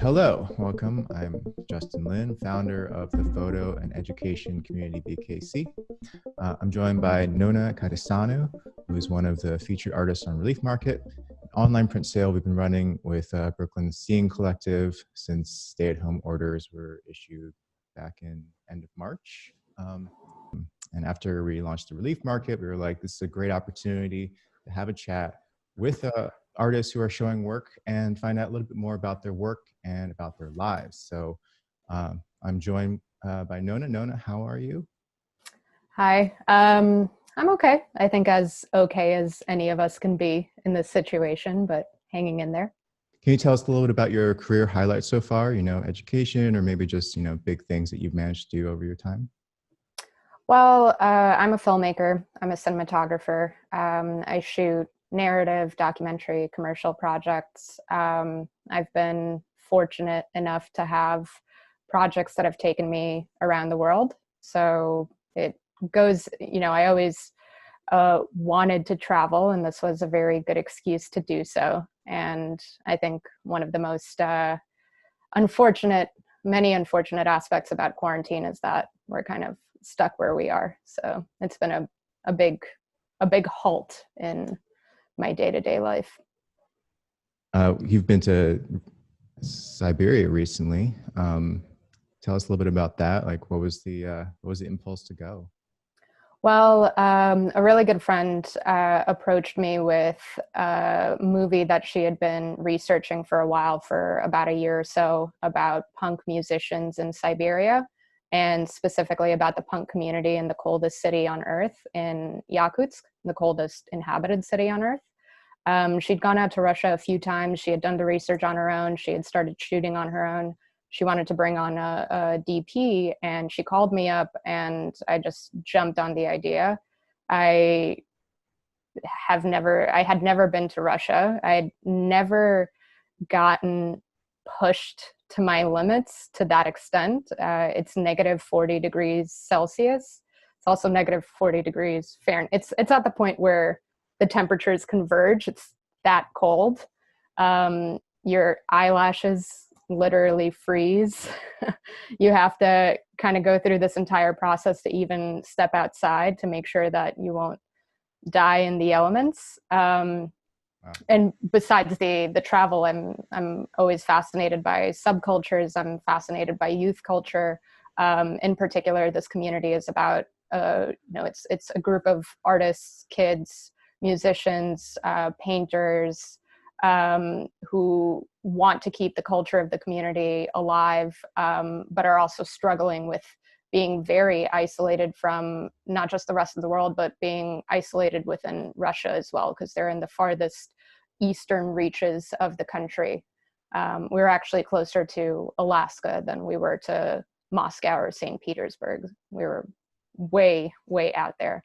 Hello, welcome. I'm Justin Lin, founder of the Photo and Education Community BKC. I'm joined by Nona Catusanu, who is one of the featured artists on Relief Market, an online print sale we've been running with Brooklyn's Seeing Collective since stay-at-home orders were issued back in end of March. And after we launched the Relief Market, we were like, this is a great opportunity to have a chat with artists who are showing work and find out a little bit more about their work and about their lives. So I'm joined by Nona. Nona, how are you? Hi, I'm okay. I think as okay as any of us can be in this situation, but hanging in there. Can you tell us a little bit about your career highlights so far, education, or maybe just, big things that you've managed to do over your time? Well, I'm a filmmaker. I'm a cinematographer. I shoot narrative, documentary, commercial projects. I've been fortunate enough to have projects that have taken me around the world. So it goes, I always wanted to travel, and this was a very good excuse to do so. And I think one of the most many unfortunate aspects about quarantine is that we're kind of stuck where we are. So it's been a big halt in my day-to-day life. You've been to Siberia recently. Tell us a little bit about that. Like, what was the impulse to go? Well, a really good friend approached me with a movie that she had been researching for a while, for about a year or so, about punk musicians in Siberia, and specifically about the punk community in the coldest city on earth, in Yakutsk, the coldest inhabited city on earth. She'd gone out to Russia a few times. She had done the research on her own. She had started shooting on her own. She wanted to bring on a DP, and she called me up, and I just jumped on the idea. I had never been to Russia. I had never gotten pushed to my limits to that extent. It's negative 40 degrees Celsius. It's also negative 40 degrees Fahrenheit. It's at the point where the temperatures converge. It's that cold. Your eyelashes literally freeze. You have to kind of go through this entire process to even step outside to make sure that you won't die in the elements. Wow. And besides the travel, I'm always fascinated by subcultures. I'm fascinated by youth culture. In particular, this community is about it's a group of artists, kids, musicians, painters, who want to keep the culture of the community alive, but are also struggling with being very isolated from not just the rest of the world, but being isolated within Russia as well, because they're in the farthest eastern reaches of the country. We were actually closer to Alaska than we were to Moscow or St. Petersburg. We were way, way out there.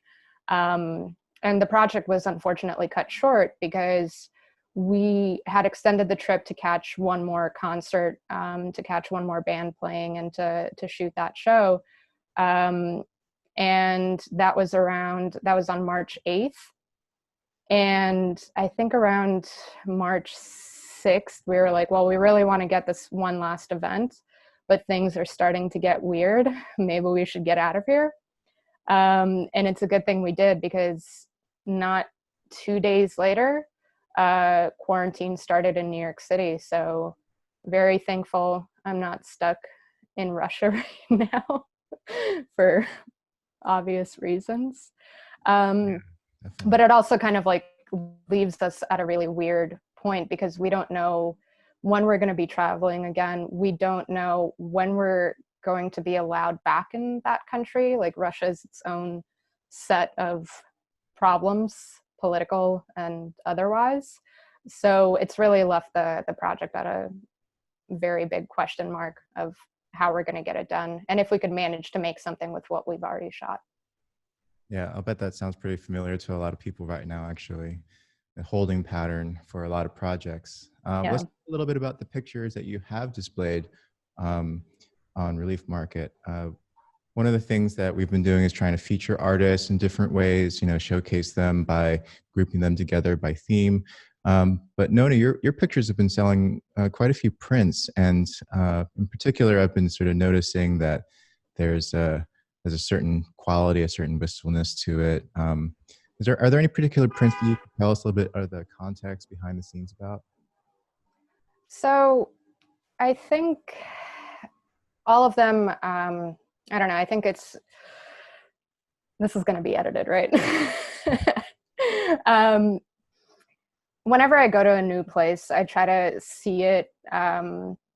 And the project was unfortunately cut short because we had extended the trip to catch one more concert, to catch one more band playing, and to shoot that show. And that was on March 8th. And I think around March 6th, we were like, well, we really want to get this one last event, but things are starting to get weird. Maybe we should get out of here. And it's a good thing we did, because not 2 days later, quarantine started in New York City. So very thankful I'm not stuck in Russia right now for obvious reasons. But it also kind of like leaves us at a really weird point, because we don't know when we're going to be traveling again. We don't know when we're going to be allowed back in that country. Like, Russia is its own set of problems, political and otherwise. So it's really left the project at a very big question mark of how we're going to get it done, and if we could manage to make something with what we've already shot. Yeah, I'll bet that sounds pretty familiar to a lot of people right now, actually. A holding pattern for a lot of projects. Let's talk a little bit about the pictures that you have displayed on Relief Market. One of the things that we've been doing is trying to feature artists in different ways, showcase them by grouping them together by theme. But Nona, your pictures have been selling quite a few prints, and in particular, I've been sort of noticing that there's a certain quality, a certain wistfulness to it. Are there any particular prints that you can tell us a little bit of the context behind the scenes about? So I think all of them, I don't know, I think this is going to be edited, right? um, Whenever I go to a new place, I try to see it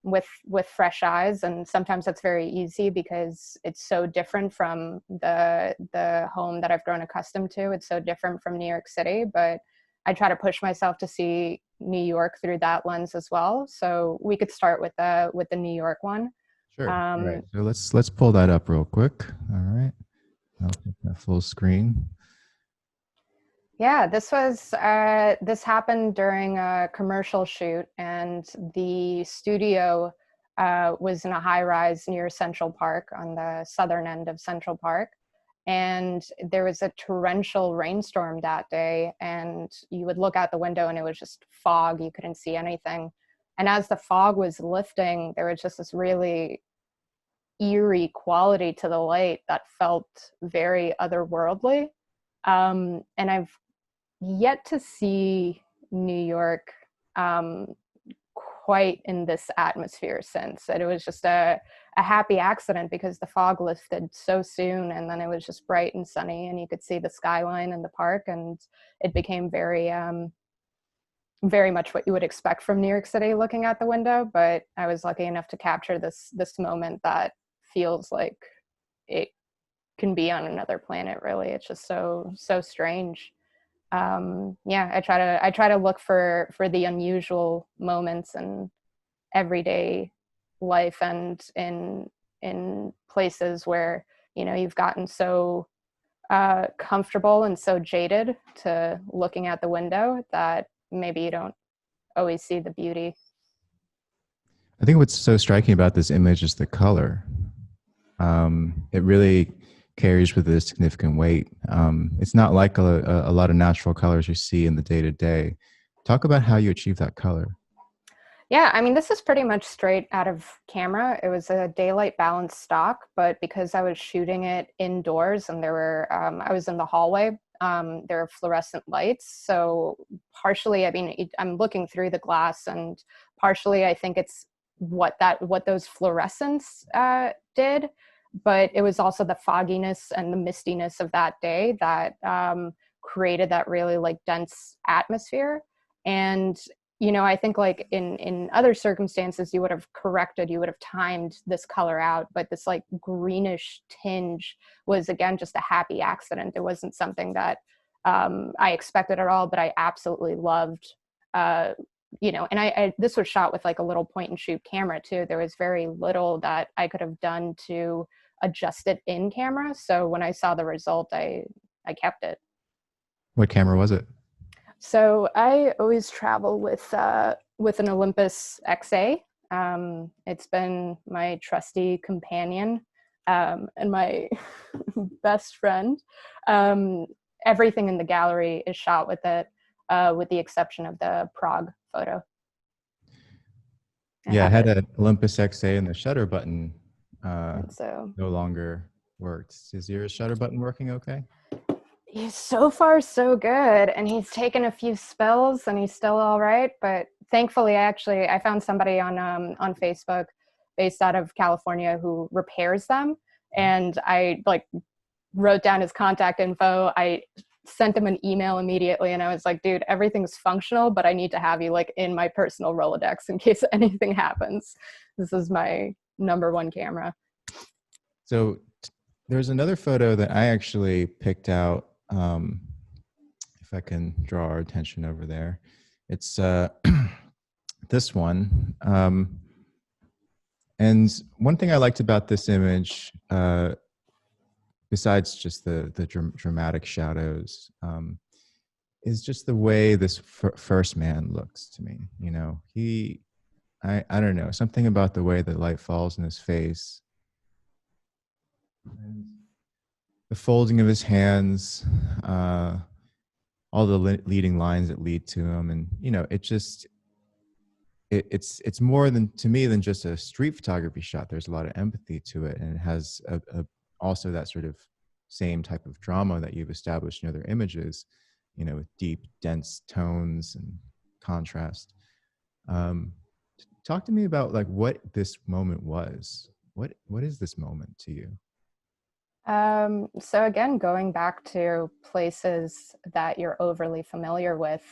with fresh eyes, and sometimes that's very easy because it's so different from the home that I've grown accustomed to. It's so different from New York City, but I try to push myself to see New York through that lens as well. So we could start with the New York one. Sure. All right. Um, So let's pull that up real quick. All right. I'll take that full screen. Yeah, this happened during a commercial shoot, and the studio was in a high rise near Central Park on the southern end of Central Park. And there was a torrential rainstorm that day, and you would look out the window and it was just fog. You couldn't see anything. And as the fog was lifting, there was just this really eerie quality to the light that felt very otherworldly. And I've yet to see New York quite in this atmosphere since. And it was just a happy accident because the fog lifted so soon, and then it was just bright and sunny, and you could see the skyline in the park, and it became very much what you would expect from New York City looking out the window. But I was lucky enough to capture this moment that feels like it can be on another planet. Really, it's just so strange. Yeah, I try to look for the unusual moments in everyday life, and in places where, you know, you've gotten so comfortable and so jaded to looking out the window that maybe you don't always see the beauty. I think what's so striking about this image is the color. It really carries with it a significant weight. It's not like a lot of natural colors you see in the day to day. Talk about how you achieve that color. Yeah, I mean, this is pretty much straight out of camera. It was a daylight balance stock, but because I was shooting it indoors and I was in the hallway, there are fluorescent lights. So partially, I mean, I'm looking through the glass, and partially I think it's what those fluorescents did, but it was also the fogginess and the mistiness of that day that created that really like dense atmosphere. And you know, I think like in other circumstances, you would have timed this color out, but this like greenish tinge was, again, just a happy accident. It wasn't something that I expected at all, but I absolutely loved. You know, and this was shot with like a little point and shoot camera too. There was very little that I could have done to adjust it in camera. So when I saw the result, I kept it. What camera was it? So I always travel with an Olympus XA. It's been my trusty companion and my best friend. Everything in the gallery is shot with it, with the exception of the Prague photo. Yeah, I had an Olympus XA and the shutter button So no longer works. Is your shutter button working okay? he's so far so good, and he's taken a few spills and he's still all right. But thankfully, I found somebody on Facebook based out of California who repairs them, and I like wrote down his contact info. I sent him an email immediately, and I was like, dude, everything's functional, but I need to have you like in my personal Rolodex in case anything happens. This is my number one camera. So there's another photo that I actually picked out. If I can draw our attention over there, it's this one. And one thing I liked about this image, besides just the dramatic shadows, is just the way this first man looks to me. You know, I don't know, something about the way the light falls in his face, and the folding of his hands, all the leading lines that lead to them. And, you know, it just, it's more than, to me, than just a street photography shot. There's a lot of empathy to it, and it has also that sort of same type of drama that you've established in other images, you know, with deep, dense tones and contrast. um, Talk to me about like what this moment was. What is this moment to you? So again, going back to places that you're overly familiar with,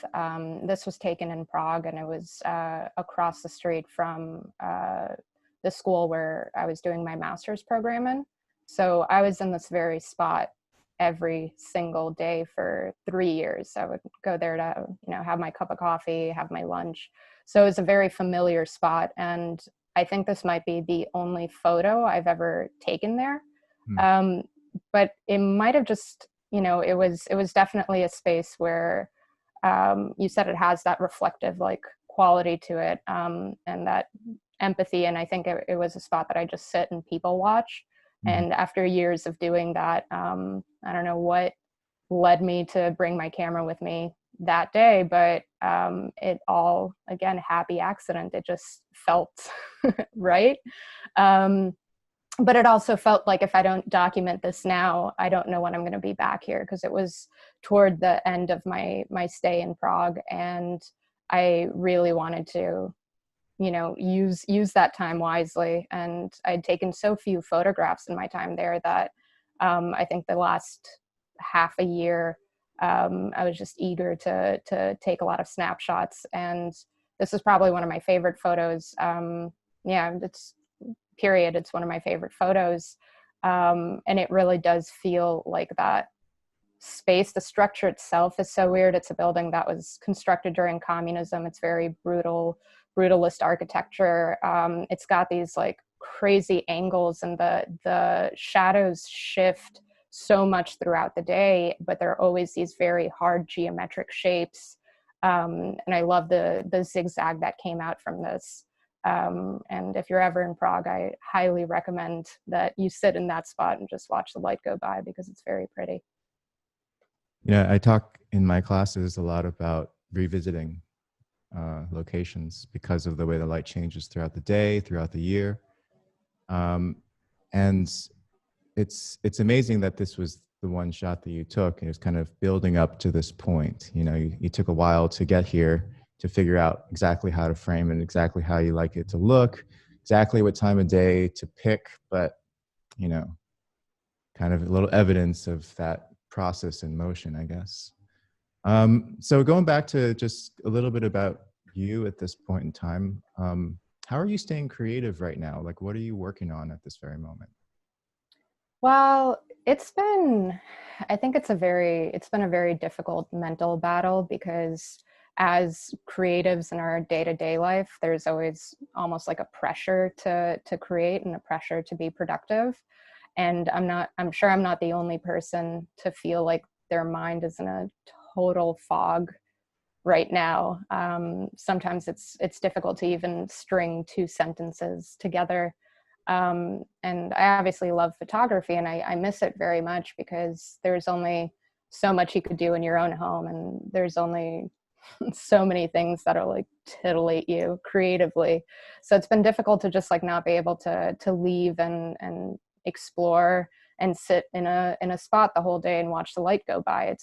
this was taken in Prague, and it was across the street from the school where I was doing my master's program in. So I was in this very spot every single day for 3 years. I would go there to, you know, have my cup of coffee, have my lunch. So it was a very familiar spot. And I think this might be the only photo I've ever taken there. Hmm. But it might have just, you know, it was definitely a space where you said it has that reflective like quality to it, and that empathy. And I think it was a spot that I just sit and people watch. Mhm. And after years of doing that, I don't know what led me to bring my camera with me that day, but it all, again, happy accident. It just felt right. Um, but it also felt like if I don't document this now, I don't know when I'm going to be back here, because it was toward the end of my stay in Prague, and I really wanted to, you know, use that time wisely. And I'd taken so few photographs in my time there that I think the last half a year, I was just eager to take a lot of snapshots. And this is probably one of my favorite photos. Yeah, it's period. It's one of my favorite photos. And it really does feel like that space. The structure itself is so weird. It's a building that was constructed during communism. It's very brutalist architecture. It's got these like crazy angles, and the shadows shift so much throughout the day, but there are always these very hard geometric shapes. And I love the zigzag that came out from this. And if you're ever in Prague, I highly recommend that you sit in that spot and just watch the light go by, because it's very pretty. Yeah, I talk in my classes a lot about revisiting locations because of the way the light changes throughout the day, throughout the year. Um, and it's amazing that this was the one shot that you took, and it's kind of building up to this point. You know, you took a while to get here, to figure out exactly how to frame it, exactly how you like it to look, exactly what time of day to pick, but, you know, kind of a little evidence of that process in motion, I guess. So going back to just a little bit about you at this point in time, how are you staying creative right now? Like, what are you working on at this very moment? Well, it's been, I think it's been a very difficult mental battle, because as creatives in our day-to-day life, there's always almost like a pressure to create and a pressure to be productive. And I'm sure I'm not the only person to feel like their mind is in a total fog right now. Sometimes it's difficult to even string two sentences together. And I obviously love photography, and I miss it very much, because there's only so much you could do in your own home, and there's only so many things that'll like titillate you creatively. So it's been difficult to just like not be able to leave and explore and sit in a spot the whole day and watch the light go by.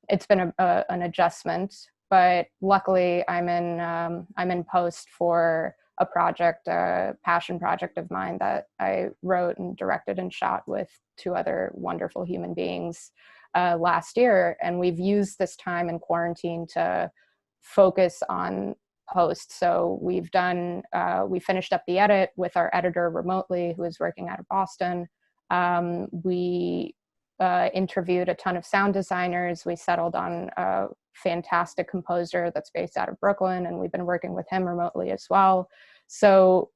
It's been an adjustment, but luckily I'm in post for a project, a passion project of mine that I wrote and directed and shot with two other wonderful human beings last year. And we've used this time in quarantine to focus on post. So we finished up the edit with our editor remotely, who is working out of Boston. We interviewed a ton of sound designers. We settled on a fantastic composer that's based out of Brooklyn, and we've been working with him remotely as well. So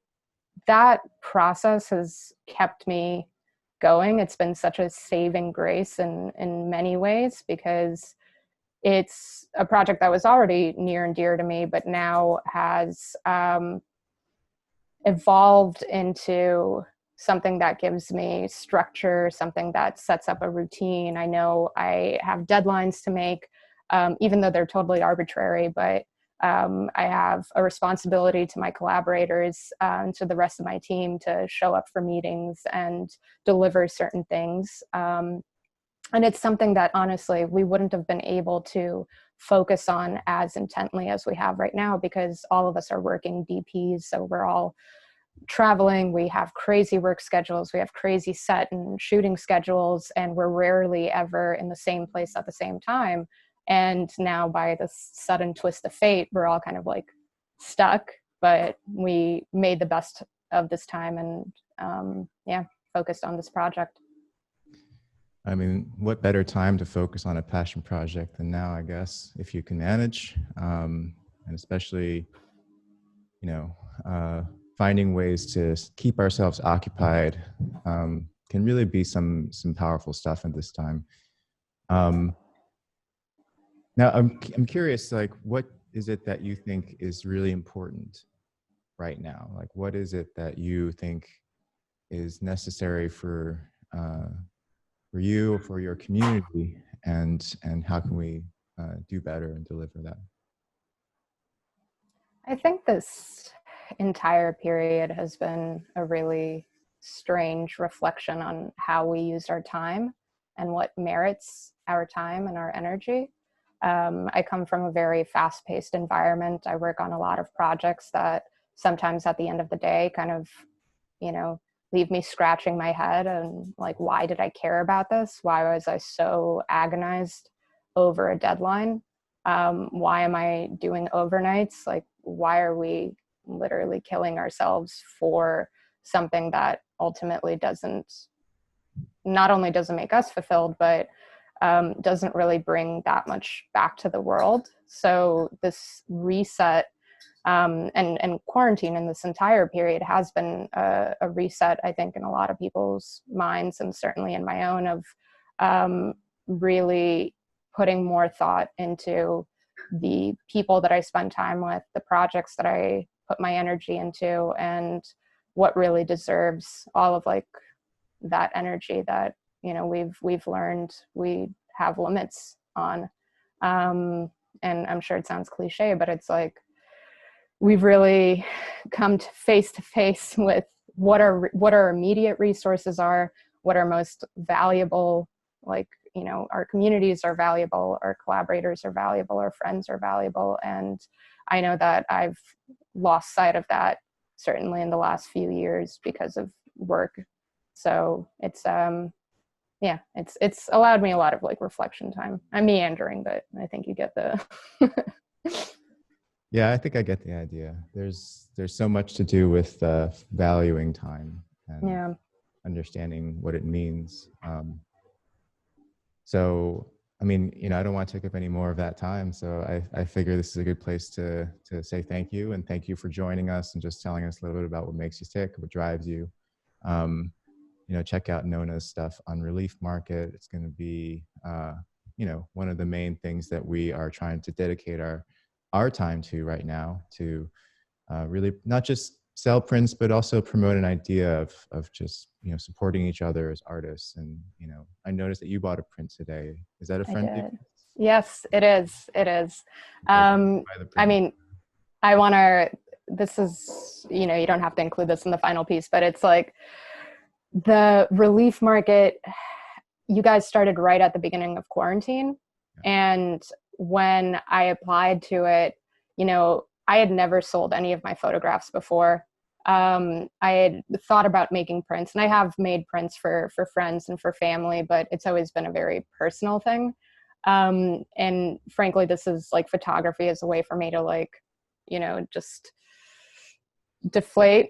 that process has kept me going. It's been such a saving grace in many ways, because it's a project that was already near and dear to me, but now has evolved into something that gives me structure, something that sets up a routine. I know I have deadlines to make, even though they're totally arbitrary, but I have a responsibility to my collaborators and to the rest of my team to show up for meetings and deliver certain things. And it's something that honestly, we wouldn't have been able to focus on as intently as we have right now, because all of us are working DPs. So we're all traveling, we have crazy work schedules, we have crazy set and shooting schedules, and we're rarely ever in the same place at the same time. And now by this sudden twist of fate, we're all kind of like stuck, but we made the best of this time and focused on this project. I mean, what better time to focus on a passion project than now, I guess, if you can manage, and especially, finding ways to keep ourselves occupied can really be some powerful stuff at this time. Now, I'm curious, like, what is it that you think is really important right now? Like, what is it that you think is necessary for you, for your community, and how can we do better and deliver that? I think this entire period has been a really strange reflection on how we used our time and what merits our time and our energy. I come from a very fast-paced environment. I work on a lot of projects that sometimes at the end of the day kind of, leave me scratching my head and like, why did I care about this? Why was I so agonized over a deadline? Why am I doing overnights? Like, why are we literally killing ourselves for something that ultimately not only doesn't make us fulfilled, but doesn't really bring that much back to the world. So this reset and quarantine in this entire period has been a reset, I think, in a lot of people's minds, and certainly in my own, of really putting more thought into the people that I spend time with, the projects that I put my energy into, and what really deserves all of like that energy that, we've learned we have limits on. And I'm sure it sounds cliche, but it's like, we've really come to face with what our immediate resources are, what our most valuable, like, our communities are valuable, our collaborators are valuable, our friends are valuable. And I know that I've lost sight of that, certainly in the last few years, because of work. So it's allowed me a lot of like reflection time. I'm meandering, but I think you get the Yeah, I think I get the idea. There's so much to do with valuing time and understanding what it means. So, I mean, I don't want to take up any more of that time. So I figure this is a good place to say thank you, and thank you for joining us and just telling us a little bit about what makes you tick, what drives you. Check out Nona's stuff on Relief Market. It's going to be, one of the main things that we are trying to dedicate our time to right now, to really not just sell prints, but also promote an idea of just, supporting each other as artists. And, I noticed that you bought a print today. Is that a friend? I did. Yes, it is. It is. I mean, this is, you don't have to include this in the final piece, but it's like the Relief Market, you guys started right at the beginning of quarantine. Yeah. And when I applied to it, I had never sold any of my photographs before. I had thought about making prints, and I have made prints for friends and for family, but it's always been a very personal thing. And frankly, this is like, photography is a way for me to like, just deflate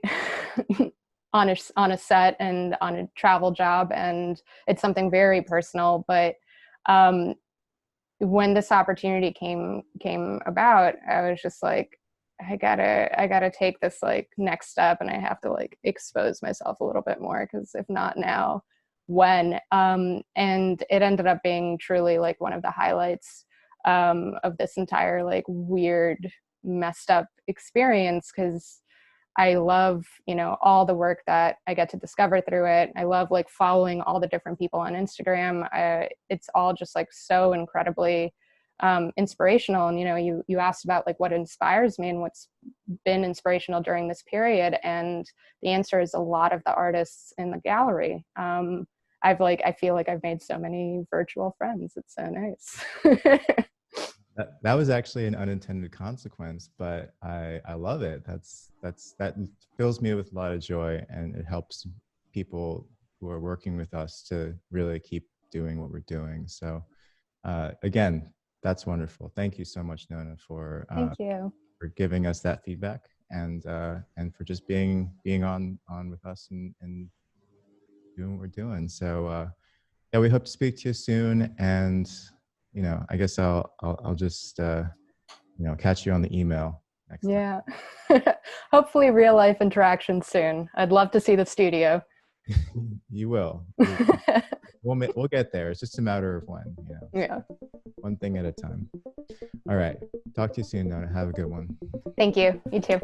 on a set and on a travel job. And it's something very personal. But when this opportunity came about, I was just like, I gotta take this like next step, and I have to like expose myself a little bit more, because if not now, when? And it ended up being truly like one of the highlights of this entire like weird, messed up experience, because I love, all the work that I get to discover through it. I love like following all the different people on Instagram. It's all just like so incredibly inspirational. And, you asked about like what inspires me and what's been inspirational during this period. And the answer is a lot of the artists in the gallery. I feel like I've made so many virtual friends. It's so nice. That was actually an unintended consequence, but I love it. That fills me with a lot of joy, and it helps people who are working with us to really keep doing what we're doing. So again, that's wonderful. Thank you so much, Nona, for Thank you. for giving us that feedback, and for just being on with us and doing what we're doing. So yeah, we hope to speak to you soon, and I guess I'll just catch you on the email next time. Yeah. Hopefully real life interaction soon. I'd love to see the studio. You will. We'll get there. It's just a matter of when. Yeah. One thing at a time. All right. Talk to you soon, Nona. Have a good one. Thank you. You too.